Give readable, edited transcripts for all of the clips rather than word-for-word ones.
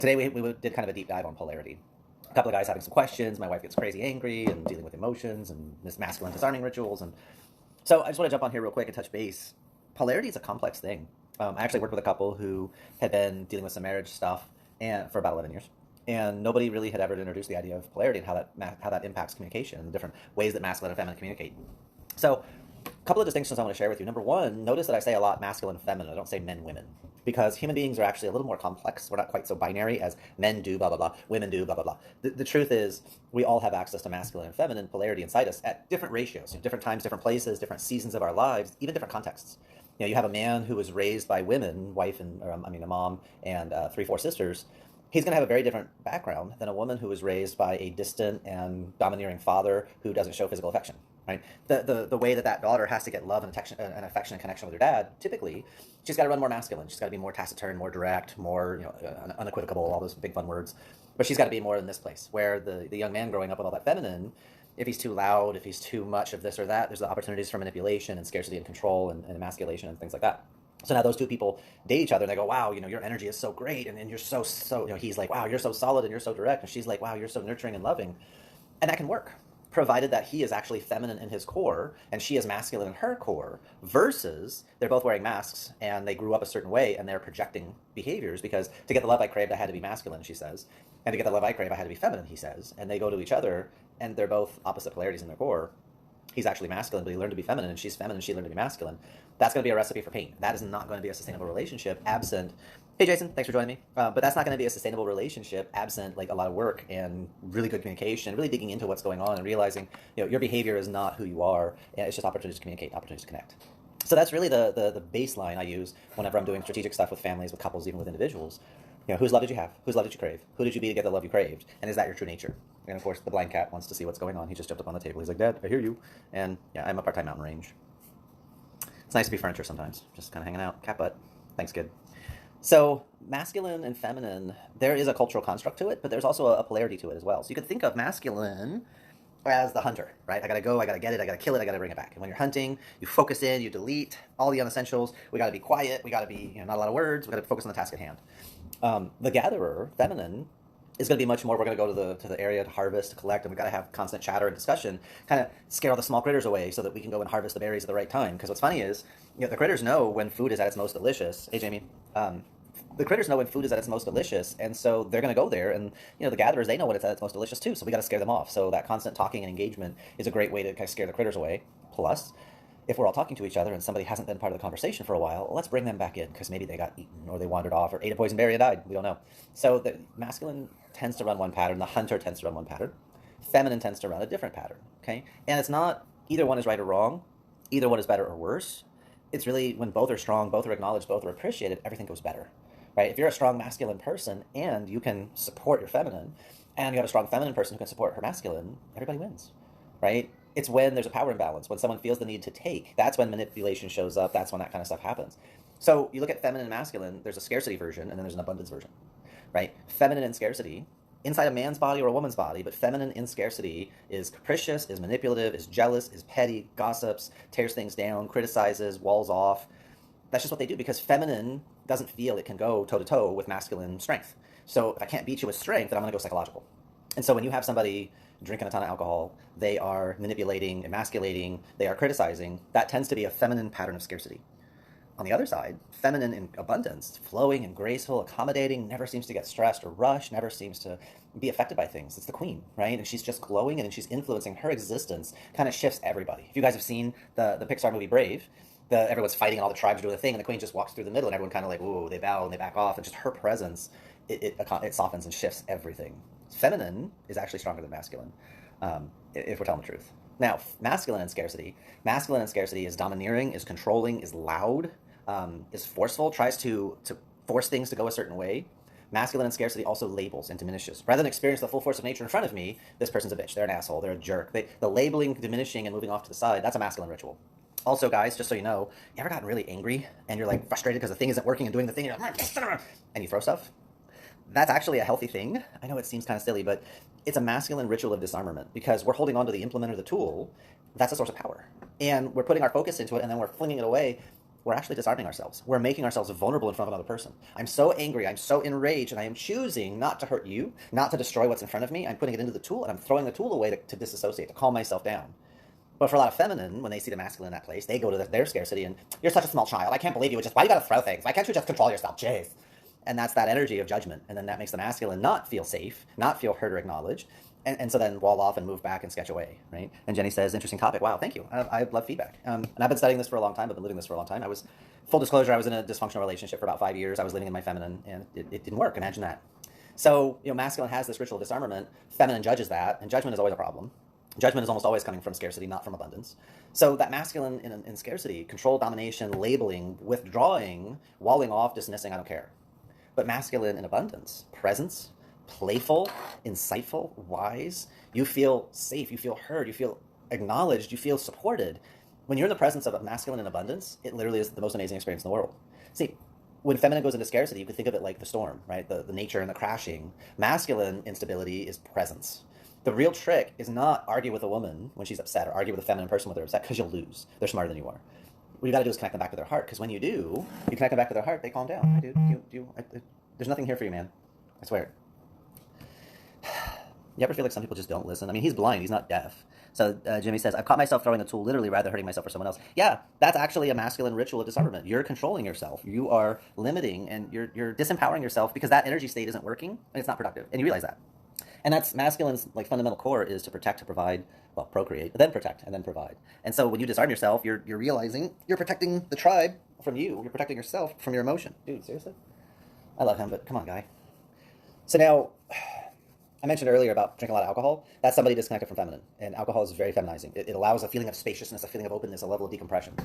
Today we did kind of a deep dive on polarity. A couple of guys having some questions. My wife gets crazy angry and dealing with emotions and this masculine disarming rituals. And so I just want to jump on here real quick and touch base. Polarity is a complex thing. I actually worked with a couple who had been dealing with some marriage stuff and for about 11 years. And nobody really had ever introduced the idea of polarity and how that impacts communication and the different ways that masculine and feminine communicate. So a couple of distinctions I want to share with you. Number one, notice that I say a lot masculine and feminine. I don't say men, women. Because human beings are actually a little more complex. We're not quite so binary as men do blah, blah, blah, women do blah, blah, blah. The truth is we all have access to masculine and feminine polarity inside us at different ratios, different times, different places, different seasons of our lives, even different contexts. You have a man who was raised by women, a mom and 3, 4 sisters. He's going to have a very different background than a woman who was raised by a distant and domineering father who doesn't show physical affection. Right? The way that daughter has to get love and affection and connection with her dad, typically, she's got to run more masculine. She's got to be more taciturn, more direct, more unequivocal, all those big fun words. But she's got to be more in this place, where the young man growing up with all that feminine, if he's too loud, if he's too much of this or that, there's the opportunities for manipulation and scarcity and control and emasculation and things like that. So now those two people date each other and they go, wow, your energy is so great. And you're so, he's like, wow, you're so solid and you're so direct. And she's like, wow, you're so nurturing and loving. And that can work, provided that he is actually feminine in his core and she is masculine in her core, versus they're both wearing masks and they grew up a certain way and they're projecting behaviors because to get the love I craved, I had to be masculine, she says. And to get the love I crave, I had to be feminine, he says. And they go to each other and they're both opposite polarities in their core. He's actually masculine, but he learned to be feminine, and she's feminine, she learned to be masculine. That's going to be a recipe for pain. That is not going to be a sustainable relationship absent. Hey, Jason, thanks for joining me. But that's not going to be a sustainable relationship absent like a lot of work and really good communication, really digging into what's going on and realizing your behavior is not who you are. It's just opportunities to communicate, opportunities to connect. So that's really the baseline I use whenever I'm doing strategic stuff with families, with couples, even with individuals. Whose love did you have? Whose love did you crave? Who did you be to get the love you craved? And is that your true nature? And of course, the blind cat wants to see what's going on. He just jumped up on the table. He's like, Dad, I hear you. And yeah, I'm a part-time mountain range. It's nice to be furniture sometimes. Just kind of hanging out. Cat butt. Thanks, kid. So masculine and feminine, there is a cultural construct to it, but there's also a polarity to it as well. So you could think of masculine as the hunter, right? I gotta go, I gotta get it, I gotta kill it, I gotta bring it back. And when you're hunting, you focus in, you delete all the unessentials. We gotta be quiet, we gotta be not a lot of words, we gotta focus on the task at hand. The gatherer, feminine, is going to be much more, we're going to go to the area to harvest, to collect, and we've got to have constant chatter and discussion, kind of scare all the small critters away so that we can go and harvest the berries at the right time. Because what's funny is, the critters know when food is at its most delicious. Hey, Jamie. The critters know when food is at its most delicious, and so they're going to go there, and the gatherers, they know when it's at its most delicious too, so we got to scare them off. So that constant talking and engagement is a great way to kind of scare the critters away. Plus, if we're all talking to each other and somebody hasn't been part of the conversation for a while, let's bring them back in because maybe they got eaten or they wandered off or ate a poison berry and died. We don't know. So the masculine tends to run one pattern. The hunter tends to run one pattern. Feminine tends to run a different pattern. Okay, and it's not either one is right or wrong. Either one is better or worse. It's really when both are strong, both are acknowledged, both are appreciated, everything goes better. Right? If you're a strong masculine person and you can support your feminine, and you have a strong feminine person who can support her masculine, everybody wins. Right? It's when there's a power imbalance, when someone feels the need to take. That's when manipulation shows up. That's when that kind of stuff happens. So you look at feminine and masculine, there's a scarcity version, and then there's an abundance version, right? Feminine in scarcity, inside a man's body or a woman's body, but feminine in scarcity is capricious, is manipulative, is jealous, is petty, gossips, tears things down, criticizes, walls off. That's just what they do because feminine doesn't feel it can go toe-to-toe with masculine strength. So if I can't beat you with strength, then I'm going to go psychological. And so when you have somebody drinking a ton of alcohol, they are manipulating, emasculating, they are criticizing, that tends to be a feminine pattern of scarcity. On the other side, feminine in abundance, flowing and graceful, accommodating, never seems to get stressed or rushed, never seems to be affected by things. It's the queen, right? And she's just glowing and she's influencing. Her existence kind of shifts everybody. If you guys have seen the Pixar movie Brave, everyone's fighting and all the tribes are doing the thing, and the queen just walks through the middle and everyone kind of like, ooh, they bow and they back off, and just her presence, it softens and shifts everything. Feminine is actually stronger than masculine, if we're telling the truth. Now, masculine in scarcity is domineering, is controlling, is loud, is forceful, tries to force things to go a certain way. Masculine in scarcity also labels and diminishes. Rather than experience the full force of nature in front of me, this person's a bitch, they're an asshole, they're a jerk. The labeling, diminishing, and moving off to the side, that's a masculine ritual. Also, guys, just so you know, you ever gotten really angry and you're like frustrated because the thing isn't working and doing the thing, and you throw stuff? That's actually a healthy thing. I know it seems kind of silly, but it's a masculine ritual of disarmament because we're holding on to the implement or the tool. That's a source of power. And we're putting our focus into it, and then we're flinging it away. we're actually disarming ourselves. We're making ourselves vulnerable in front of another person. I'm so angry, I'm so enraged, and I am choosing not to hurt you, not to destroy what's in front of me. I'm putting it into the tool, and I'm throwing the tool away to disassociate, to calm myself down. But for a lot of feminine, when they see the masculine in that place, they go to their scarcity, and you're such a small child. I can't believe you would just, why you gotta throw things? Why can't you just control yourself? Jeez. And that's that energy of judgment. And then that makes the masculine not feel safe, not feel heard or acknowledged. And so then wall off and move back and sketch away, right? And Jenny says, interesting topic. Wow, thank you. I love feedback. And I've been studying this for a long time. I've been living this for a long time. Full disclosure, I was in a dysfunctional relationship for about 5 years. I was living in my feminine, and it didn't work. Imagine that. So, masculine has this ritual of disarmament. Feminine judges that, and judgment is always a problem. Judgment is almost always coming from scarcity, not from abundance. So that masculine in scarcity, control, domination, labeling, withdrawing, walling off, dismissing, I don't care. But masculine in abundance, presence, playful, insightful, wise, you feel safe, you feel heard, you feel acknowledged, you feel supported. When you're in the presence of a masculine in abundance, it literally is the most amazing experience in the world. See, when feminine goes into scarcity, you can think of it like the storm, right? The nature and the crashing. Masculine instability is presence. The real trick is not argue with a woman when she's upset, or argue with a feminine person when they're upset, because you'll lose. They're smarter than you are. What you got to do is connect them back to their heart, because when you do, you connect them back to their heart, they calm down. There's nothing here for you, man. I swear. You ever feel like some people just don't listen? I mean, he's blind, he's not deaf. So Jimmy says, I've caught myself throwing a tool literally rather hurting myself or someone else. Yeah, that's actually a masculine ritual of disarmament. You're controlling yourself. You are limiting, and you're disempowering yourself because that energy state isn't working and it's not productive. And you realize that. And that's masculine's fundamental core, is to protect, to provide, well, procreate, then protect, and then provide. And so when you disarm yourself, you're realizing you're protecting the tribe from you. You're protecting yourself from your emotion. Dude, seriously? I love him, but come on, guy. So now, I mentioned earlier about drinking a lot of alcohol. That's somebody disconnected from feminine. And alcohol is very feminizing. It allows a feeling of spaciousness, a feeling of openness, a level of decompression.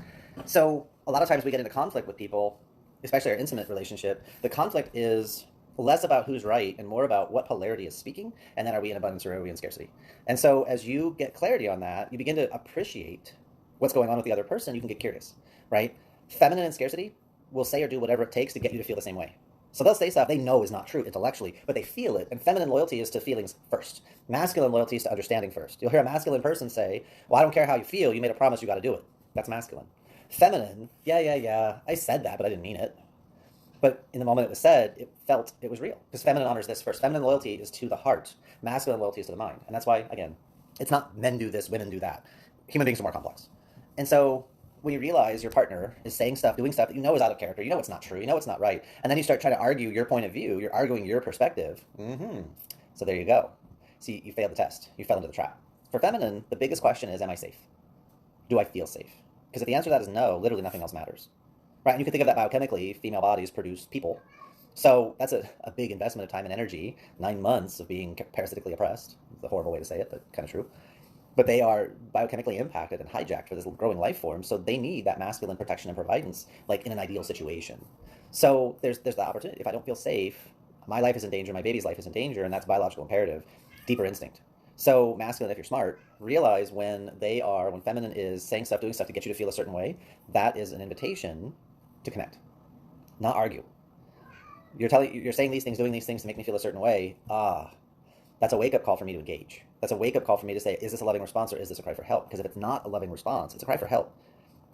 So a lot of times we get into conflict with people, especially our intimate relationship. The conflict is less about who's right and more about what polarity is speaking, and then are we in abundance or are we in scarcity? And so as you get clarity on that, you begin to appreciate what's going on with the other person. You can get curious, right? Feminine and scarcity will say or do whatever it takes to get you to feel the same way. So they'll say stuff they know is not true intellectually, but they feel it. And feminine loyalty is to feelings first. Masculine loyalty is to understanding first. You'll hear a masculine person say, well, I don't care how you feel. You made a promise, you got to do it. That's masculine. Feminine, yeah, I said that, but I didn't mean it. But in the moment it was said, it was real. Because feminine honors this first. Feminine loyalty is to the heart. Masculine loyalty is to the mind. And that's why, again, it's not men do this, women do that. Human beings are more complex. And so when you realize your partner is saying stuff, doing stuff that you know is out of character, you know it's not true, you know it's not right, and then you start trying to argue your point of view, you're arguing your perspective. So there you go. See, you failed the test. You fell into the trap. For feminine, the biggest question is, am I safe? Do I feel safe? Because if the answer to that is no, literally nothing else matters. Right? And you can think of that biochemically. Female bodies produce people. So that's a big investment of time and energy. 9 months of being parasitically oppressed. It's a horrible way to say it, but kind of true. But they are biochemically impacted and hijacked for this growing life form, so they need that masculine protection and providence, like in an ideal situation. So there's the opportunity. If I don't feel safe, my life is in danger, my baby's life is in danger, and that's biological imperative, deeper instinct. So masculine, if you're smart, realize when feminine is saying stuff, doing stuff to get you to feel a certain way, that is an invitation to connect, not argue. You're saying these things, doing these things to make me feel a certain way. That's a wake-up call for me to engage. That's a wake-up call for me to say, is this a loving response or is this a cry for help? Because if it's not a loving response, it's a cry for help.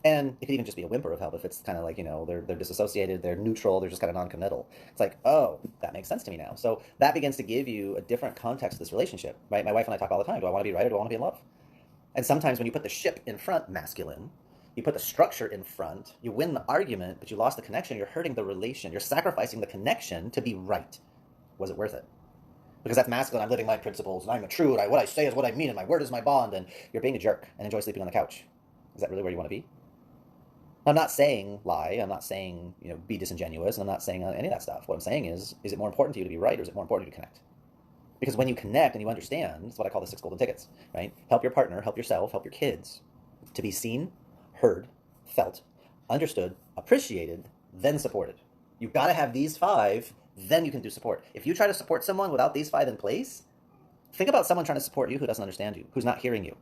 And it could even just be a whimper of help if it's kind of like, they're disassociated, they're neutral, they're just kind of non-committal. It's like, oh, that makes sense to me now. So that begins to give you a different context to this relationship, right? My wife and I talk all the time. Do I want to be right or do I want to be in love? And sometimes when you put the ship in front, masculine, you put the structure in front, you win the argument, but you lost the connection, you're hurting the relation, you're sacrificing the connection to be right. Was it worth it? Because that's masculine. I'm living my principles, and I'm true, and what I say is what I mean, and my word is my bond, and you're being a jerk and enjoy sleeping on the couch. Is that really where you want to be? I'm not saying lie. I'm not saying, be disingenuous. I'm not saying any of that stuff. What I'm saying is it more important to you to be right, or is it more important to connect? Because when you connect and you understand, it's what I call the 6 golden tickets, right? Help your partner, help yourself, help your kids to be seen, heard, felt, understood, appreciated, then supported. You've got to have these 5, then you can do support. If you try to support someone without these 5 in place, think about someone trying to support you who doesn't understand you, who's not hearing you.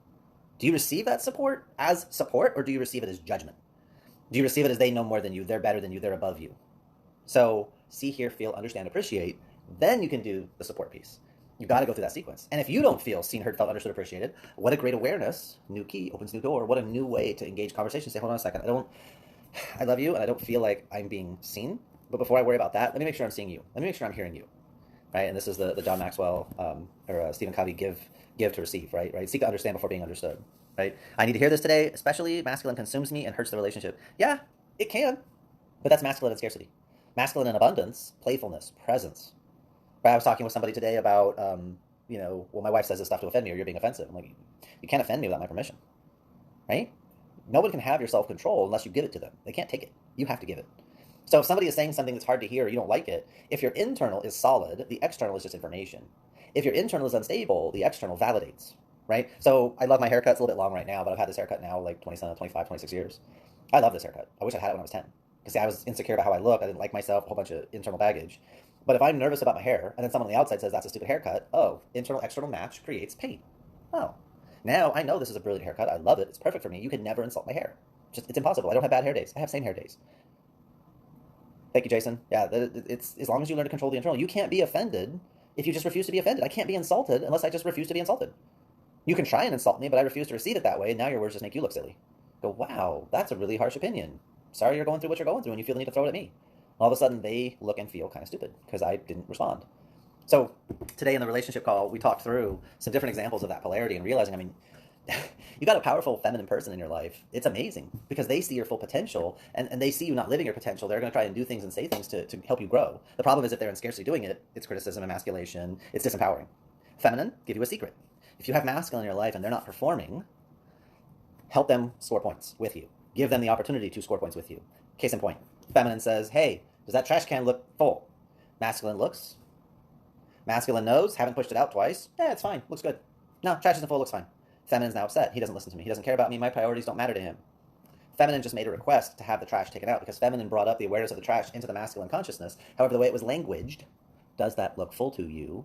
Do you receive that support as support, or do you receive it as judgment? Do you receive it as they know more than you, they're better than you, they're above you? So see, hear, feel, understand, appreciate, then you can do the support piece. You've got to go through that sequence. And if you don't feel seen, heard, felt, understood, appreciated, what a great awareness, new key, opens new door, what a new way to engage conversation. Say, hold on a second, I love you and I don't feel like I'm being seen. But before I worry about that, let me make sure I'm seeing you. Let me make sure I'm hearing you. Right? And this is the John Maxwell or Stephen Covey give to receive, right? Right? Seek to understand before being understood, right? I need to hear this today, especially masculine consumes me and hurts the relationship. Yeah, it can, but that's masculine and scarcity. Masculine and abundance, playfulness, presence. Right? I was talking with somebody today about, well, my wife says this stuff to offend me or you're being offensive. I'm like, you can't offend me without my permission, right? No one can have your self-control unless you give it to them. They can't take it. You have to give it. So if somebody is saying something that's hard to hear or you don't like it, if your internal is solid, the external is just information. If your internal is unstable, the external validates, right? So I love my haircut. It's a little bit long right now, but I've had this haircut now like 27, 25, 26 years. I love this haircut. I wish I had it when I was 10. Because I was insecure about how I look. I didn't like myself, a whole bunch of internal baggage. But if I'm nervous about my hair, and then someone on the outside says that's a stupid haircut, oh, internal-external match creates pain. Oh, now I know this is a brilliant haircut. I love it. It's perfect for me. You can never insult my hair. It's impossible. I don't have bad hair days. I have same hair days. Thank you, Jason. Yeah, it's as long as you learn to control the internal. You can't be offended if you just refuse to be offended. I can't be insulted unless I just refuse to be insulted. You can try and insult me, but I refuse to receive it that way, and now your words just make you look silly. Go, wow, that's a really harsh opinion. Sorry you're going through what you're going through, and you feel the need to throw it at me. All of a sudden, they look and feel kind of stupid because I didn't respond. So today in the relationship call, we talked through some different examples of that polarity and realizing, I mean, you got a powerful feminine person in your life. It's amazing because they see your full potential and they see you not living your potential. They're going to try and do things and say things to help you grow. The problem is if they're in scarcity doing it, it's criticism, emasculation, it's disempowering. Feminine, give you a secret. If you have masculine in your life and they're not performing, help them score points with you. Give them the opportunity to score points with you. Case in point, feminine says, hey, does that trash can look full? Masculine looks. Masculine knows, haven't pushed it out twice. Yeah, it's fine, looks good. No, trash isn't full, looks fine. Feminine's now upset. He doesn't listen to me. He doesn't care about me. My priorities don't matter to him. Feminine just made a request to have the trash taken out because feminine brought up the awareness of the trash into the masculine consciousness. However, the way it was languaged, does that look full to you?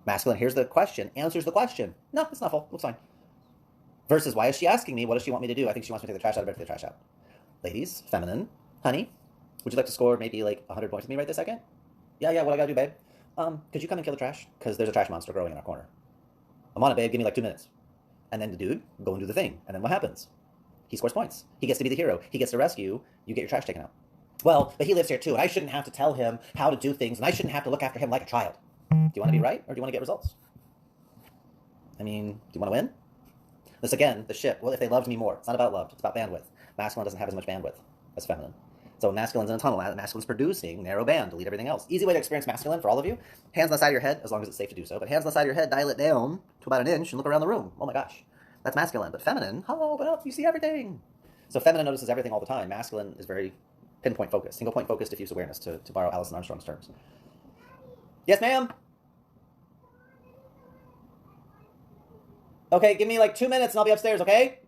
Masculine hears the question, answers the question. No, it's not full. Looks fine. Versus, why is she asking me? What does she want me to do? I think she wants me to take the trash out. I better take the trash out. Ladies, feminine, honey, would you like to score maybe like 100 points with me right this second? Yeah, what I gotta do, babe? Could you come and kill the trash? Because there's a trash monster growing in our corner. I'm on it, babe. Give me like 2 minutes. And then the dude, go and do the thing. And then what happens? He scores points. He gets to be the hero. He gets to rescue. You get your trash taken out. Well, but he lives here too, and I shouldn't have to tell him how to do things, and I shouldn't have to look after him like a child. Do you want to be right, or do you want to get results? I mean, do you want to win? This again, the ship. Well, if they loved me more. It's not about love. It's about bandwidth. Masculine doesn't have as much bandwidth as feminine. So masculine's in a tunnel. Masculine's producing narrow band, delete everything else. Easy way to experience masculine for all of you. Hands on the side of your head, as long as it's safe to do so. But hands on the side of your head, dial it down to about an inch and look around the room. Oh my gosh. That's masculine. But feminine, oh, open up. You see everything. So feminine notices everything all the time. Masculine is very pinpoint focused. Single point focused, diffuse awareness, to borrow Alison Armstrong's terms. Yes, ma'am? Okay, give me like 2 minutes and I'll be upstairs, okay?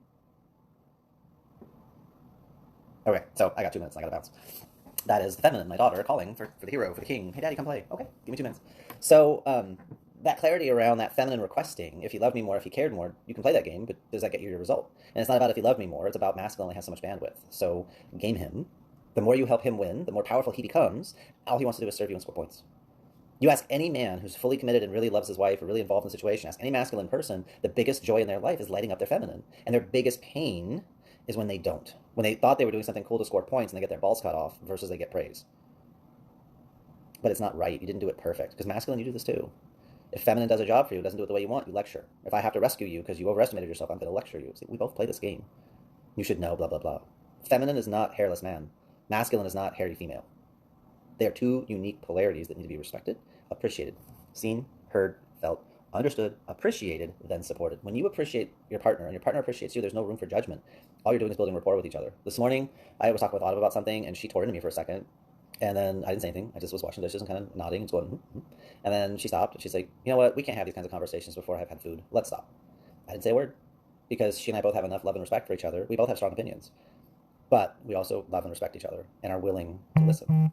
Okay, so I got 2 minutes and I gotta bounce. That is the feminine, my daughter, calling for the hero, for the king. Hey, daddy, come play. Okay, give me 2 minutes. So, that clarity around that feminine requesting, if you love me more, if you cared more, you can play that game, but does that get you your result? And it's not about if you love me more, it's about masculine only has so much bandwidth. So, game him. The more you help him win, the more powerful he becomes. All he wants to do is serve you and score points. You ask any man who's fully committed and really loves his wife or really involved in the situation, ask any masculine person, the biggest joy in their life is lighting up their feminine. And their biggest pain is when they don't. When they thought they were doing something cool to score points and they get their balls cut off versus they get praise. But it's not right. You didn't do it perfect. Because masculine, you do this too. If feminine does a job for you, doesn't do it the way you want, you lecture. If I have to rescue you because you overestimated yourself, I'm going to lecture you. See, we both play this game. You should know, blah, blah, blah. Feminine is not hairless man. Masculine is not hairy female. They are two unique polarities that need to be respected, appreciated, seen, heard, felt, understood, appreciated, then supported. When you appreciate your partner and your partner appreciates you, there's no room for judgment. All you're doing is building rapport with each other. This morning, I was talking with Autumn about something, and she tore into me for a second. And then I didn't say anything. I just was washing dishes and kind of nodding and going, And then she stopped. And she's like, you know what? We can't have these kinds of conversations before I've had food. Let's stop. I didn't say a word because she and I both have enough love and respect for each other. We both have strong opinions. But we also love and respect each other and are willing to listen.